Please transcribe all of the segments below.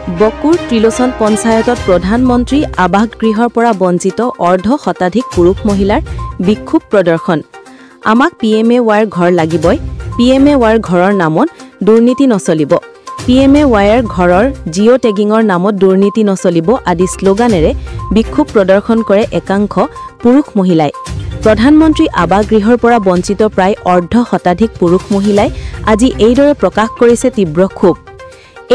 বকুৰ ত্ৰিলোচন পঞ্চায়তত প্ৰধানমন্ত্ৰী আৱাস গৃহৰ পৰা বঞ্চিত অৰ্ধ শতাধিক পুৰুষ মহিলাৰ বিক্ষোভ প্ৰদৰ্শন। আমাক PMAYৰ ঘৰ লাগিবই, PMAYৰ ঘৰৰ নামত দুৰ্নীতি নচলিব, PMAYৰ ঘৰৰ জিঅ' টেগিঙৰ নামত দুৰ্নীতি নচলিব আদি শ্লোগানেৰে বিক্ষোভ প্ৰদৰ্শন কৰে একাংশ পুৰুষ মহিলাই। প্ৰধানমন্ত্ৰী আৱাস গৃহৰ পৰা বঞ্চিত প্ৰায় অৰ্ধ শতাধিক পুৰুষ মহিলাই আজি এইদৰে প্ৰকাশ কৰিছে তীব্ৰ ক্ষোভ।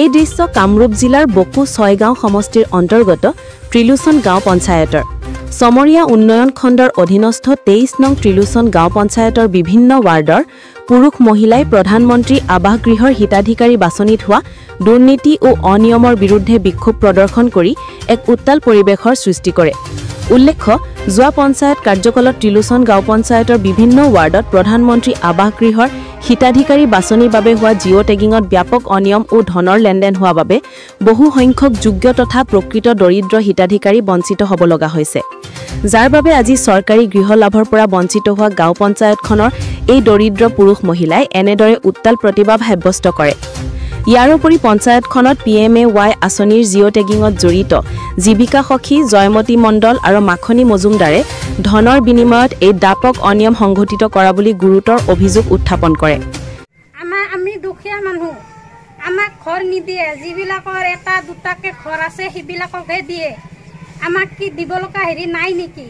এই দৃশ্য কামৰূপ জিলাৰ বকু ৬ গাঁও সমষ্টিৰ অন্তৰ্গত ত্ৰিলোচন গাঁও পঞ্চায়তৰ সমৰীয়া উন্নয়ন খণ্ডৰ অধীনস্থ ২৩ নং ত্ৰিলোচন গাঁও পঞ্চায়তৰ বিভিন্ন ৱাৰ্ডৰ পুৰুষ মহিলাই প্ৰধানমন্ত্ৰী আৱাস গৃহৰ হিতাধিকাৰী বাছনিত হোৱা দুৰ্নীতি ও অনিয়মৰ বিৰুদ্ধে বিক্ষোভ প্ৰদৰ্শন কৰি এক উত্তাল পৰিৱেশৰ সৃষ্টি কৰে। উল্লেখ্য, যোৱা পঞ্চায়ত কাৰ্যকালত ত্ৰিলোচন গাঁও পঞ্চায়তৰ বিভিন্ন ৱাৰ্ডত প্ৰধানমন্ত্ৰী আৱাস গৃহৰ হিতাধিকাৰী বাছনিৰ বাবে হোৱা জিঅ' টেগিঙত ব্যাপক অনিয়ম ও ধনৰ লেনদেন হোৱা বাবে বহু সংখ্যক যোগ্য তথা প্ৰকৃত দৰিদ্ৰ হিতাধিকাৰী বঞ্চিত হ'ব লগা হৈছে, যাৰ বাবে আজি চৰকাৰী গৃহ লাভৰ পৰা বঞ্চিত হোৱা গাঁও পঞ্চায়তখনৰ এই দৰিদ্ৰ পুৰুষ মহিলাই এনেদৰে উত্তাল প্ৰতিবাদ সাব্যস্ত কৰে। ইয়াৰ উপৰি পঞ্চায়তখনত PMAY আঁচনিৰ জিঅ' টেগিঙত জড়িত জীৱিকা সখী জয়মতী মণ্ডল আৰু মাখনী মজুমদাৰে ধনৰ বিনিময়ত এই ব্যাপক অনিয়ম সংঘটিত কৰা বুলি গুৰুতৰ অভিযোগ উত্থাপন কৰে। আমি দুখীয়া মানুহ, আমাক ঘৰ নিদিয়ে, যিবিলাকৰ এটা দুটাকে ঘৰ আছে সেইবিলাককহে দিয়ে, আমাক কি দিব লগা হেৰি নাই নেকি?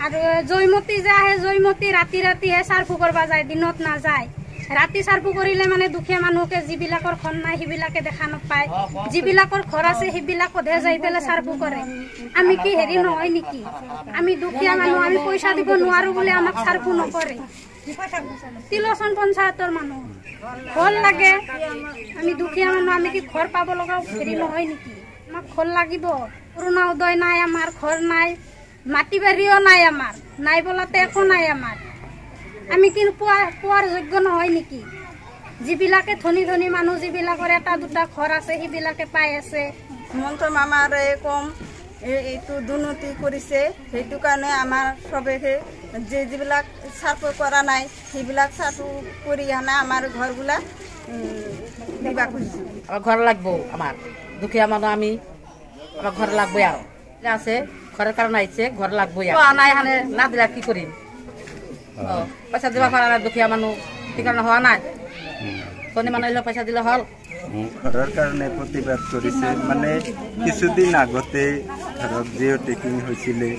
আৰু জয়মতী যে আহে, জয়মতী ৰাতি ৰাতিহে চাৰ্ফু কৰিব যায়, দিনত নাযায়। ৰাতি চাৰ্ফু কৰিলে মানে দুখীয়া মানুহকে যিবিলাকৰ ঘৰ নাই সেইবিলাকে দেখা নাপায়, যিবিলাকৰ ঘৰ আছে সেইবিলাকতহে যাই পেলাই চাৰ্ফু কৰে। আমি কি হেৰি নহয় নেকি? আমি দুখীয়া মানুহ, আমি পইচা দিব নোৱাৰো বুলি আমাক চাৰ্ফু নকৰে। ত্ৰিলোচন পঞ্চায়তৰ মানুহ ঘৰ লাগে, আমি দুখীয়া মানুহ, আমি কি ঘৰ পাব লগা হেৰি নহয় নেকি? আমাক ঘৰ লাগিব। অৰুণা উদয় নাই, আমাৰ ঘৰ নাই, মাটি বাৰীও নাই, আমাৰ নাই বলাতে একো নাই আমাৰ। আমি কিন্তু পোৱাৰ যোগ্য নহয় নেকি? যিবিলাকে ধনী ধনী মানুহ, যিবিলাকৰ এটা দুটা ঘৰ আছে সেইবিলাকে পাই আছে। হিমন্ত মামাৰে কম এইটো দুৰ্নীতি কৰিছে, সেইটো কাৰণে আমাৰ চবেহে যিবিলাক চাৰ্ফ কৰা নাই সেইবিলাক চাৰ্ফ কৰি আনা আমাৰ ঘৰবিলাক দিবা খুজিছোঁ। ঘৰ লাগব, আমাৰ দুখীয়া মানুহ আমি, আমাৰ ঘৰ লাগবই আৰু আছে, ঘৰৰ কাৰণে আহিছে, ঘৰ লাগবই আৰু নাই হানে না দিলে কি কৰিম? পইচা দিব পৰা নাই দুখীয়া মানুহ, সেইকাৰণে হোৱা নাই। ধনী মানুহ আহিলে পইচা দিলে হ'ল। ঘৰৰ কাৰণে প্ৰতিবাদ কৰিছে, মানে কিছুদিন আগতে ধৰক জিঅ' টেকিং হৈছিলে,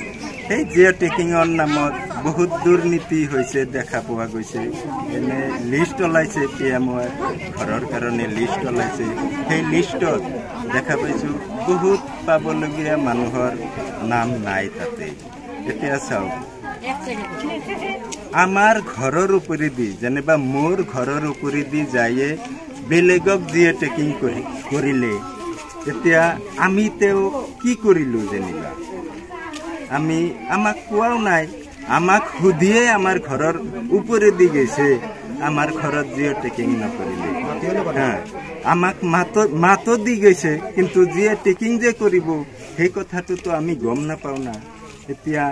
সেই জিঅ' টেকিঙৰ নামত বহুত দুৰ্নীতি হৈছে দেখা পোৱা গৈছে। এনে লিষ্ট ওলাইছে, PMAY ঘৰৰ কাৰণে লিষ্ট ওলাইছে, সেই লিষ্টত দেখা পাইছোঁ বহুত পাবলগীয়া মানুহৰ নাম নাই তাতে। এতিয়া চাওক, আমাৰ ঘৰৰ ওপৰেদি যেনিবা মোৰ ঘৰৰ ওপৰেদি যায়ে বেলেগক জিঅ' টেকিং কৰিলে, এতিয়া আমি তেওঁ কি কৰিলোঁ? যেনিবা আমাক কোৱাও নাই, আমাক সুধিয়ে আমাৰ ঘৰৰ ওপৰেদি গৈছে, আমাৰ ঘৰত জিঅ' টেকিং নকৰিলে। আমাক মাতো দি গৈছে, কিন্তু জিঅ' টেকিং যে কৰিব সেই কথাটোতো আমি গম নাপাওঁ না। এতিয়া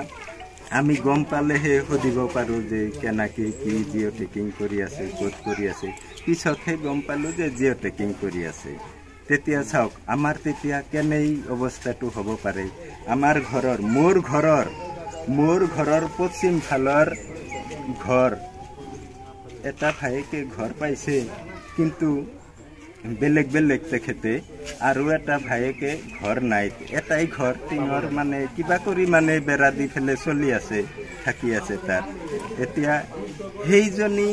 আমি গম পালেহে সুধিব পাৰোঁ যে কেনেকৈ কি জিঅ' টেকিং কৰি আছে, ক'ত কৰি আছে। পিছতহে গম পালোঁ যে জিঅ' টেকিং কৰি আছে। তেতিয়া চাওক, আমাৰ তেতিয়া কেনেই অৱস্থাটো হ'ব পাৰে। আমাৰ ঘৰৰ, মোৰ ঘৰৰ পশ্চিম ফালৰ ঘৰ এটা ভাইকে ঘৰ পাইছে, কিন্তু বেলেগ বেলেগ তেখেতে, আৰু এটা ভাইকে ঘৰ নাই। এটাই ঘৰ টিঙৰ মানে কিবা কৰি মানে বেৰা দি ফেলে চলি আছে, থাকি আছে তাত। এতিয়া সেইজনী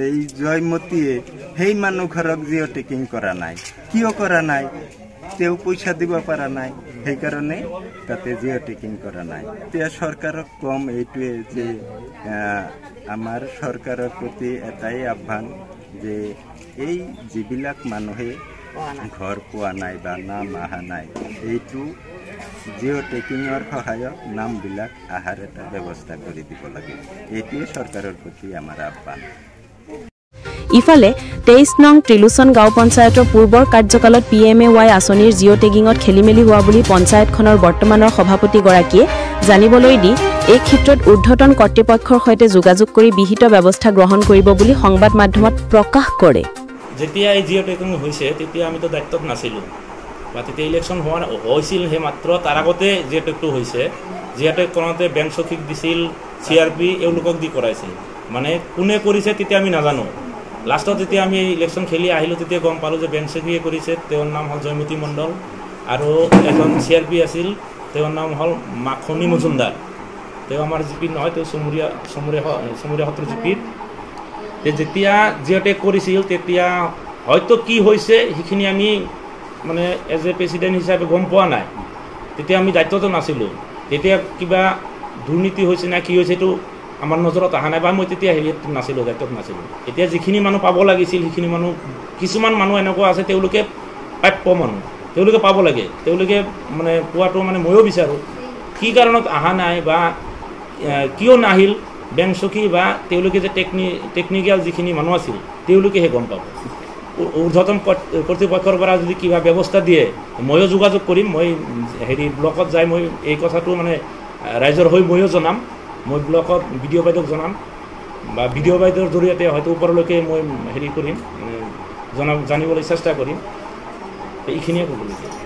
এই জয়মতীয়ে সেই মানুহ ঘৰক জিঅ' টেকিং কৰা নাই। কিয় কৰা নাই? তেওঁ পইচা দিব পৰা নাই, সেইকাৰণে তাতে জিঅ' টেকিং কৰা নাই। এতিয়া চৰকাৰক কম এইটোৱে যে আমাৰ চৰকাৰৰ প্ৰতি এটাই আহ্বান যে এই যিবিলাক মানুহে ঘৰ পোৱা নাই বা নাম অহা নাই, এইটো জিঅ' টেকিঙৰ সহায়ত নামবিলাক অহাৰ এটা ব্যৱস্থা কৰি দিব লাগে। এইটোৱে চৰকাৰৰ প্ৰতি আমাৰ আহ্বান। ইফালে ২৩ নং ত্ৰিলোচন গাঁও পঞ্চায়তৰ পূৰ্বৰ কাৰ্যকালত PMAY আঁচনিৰ জিঅ' টেগিঙত খেলিমেলি হোৱা বুলি পঞ্চায়তখনৰ বৰ্তমানৰ সভাপতিগৰাকীয়ে জানিবলৈ দি এই ক্ষেত্ৰত ঊৰ্ধ্বতন কৰ্তৃপক্ষৰ সৈতে যোগাযোগ কৰি বিহিত ব্যৱস্থা গ্ৰহণ কৰিব বুলি সংবাদ মাধ্যমত প্ৰকাশ কৰে। যেতিয়া এই জিঅ' টেকিং হৈছে তেতিয়া আমিতো দায়িত্বত নাছিলোঁ বা তেতিয়া ইলেকশ্যন হৈছিল সেই মাত্ৰ তাৰ আগতে জিঅ' টেকটো হৈছে জিঅ' টেক কৰোঁতে বেংক চকীক দিছিল CRP এওঁলোকক দি কৰাইছিল মানে কোনে কৰিছে তেতিয়া আমি নাজানো লাষ্টত যেতিয়া আমি ইলেকশ্যন খেলি আহিলোঁ তেতিয়া গম পালোঁ যে বেংক চকীয়ে কৰিছে তেওঁৰ নাম হ'ল জয়মতী মণ্ডল আৰু এজন CRP আছিল তেওঁৰ নাম হ'ল মাখনি মজুমদাৰ তেওঁ আমাৰ জিপিৰ নহয় তেওঁ চমুৰীয়া সত্ৰৰ জিপিৰ যেতিয়া জিঅ' টেক কৰিছিল তেতিয়া হয়তো কি হৈছে সেইখিনি আমি মানে এজ এ প্ৰেচিডেণ্ট হিচাপে গম পোৱা নাই তেতিয়া আমি দায়িত্বটো নাছিলোঁ তেতিয়া কিবা দুৰ্নীতি হৈছে না কি হৈছে এইটো আমাৰ নজৰত অহা নাই বা মই তেতিয়া হেৰিত নাছিলোঁ দায়িত্বত নাছিলোঁ এতিয়া যিখিনি মানুহ পাব লাগিছিল সেইখিনি মানুহ কিছুমান মানুহ এনেকুৱা আছে তেওঁলোকে প্ৰাপ্য মানুহ তেওঁলোকে পাব লাগে তেওঁলোকে মানে পোৱাটো মানে ময়ো বিচাৰোঁ কি কাৰণত অহা নাই বা কিয় নাহিল বেংক চকী বা তেওঁলোকে যে টেকনিকেল যিখিনি মানুহ আছিল তেওঁলোকেহে গম পাব ঊৰ্ধ্বতন কৰ্তৃপক্ষৰ পৰা যদি কিবা ব্যৱস্থা দিয়ে ময়ো যোগাযোগ কৰিম মই হেৰি ব্লকত যাই মই এই কথাটো মানে ৰাইজৰ হৈ ময়ো জনাম মই ব্লকত BDO বাইদেউক জনাম বা BDO বাইদেউৰ জৰিয়তে হয়তো ওপৰলৈকে মই হেৰি কৰিম জানিবলৈ চেষ্টা কৰিম এইখিনিয়ে ক'ব লাগে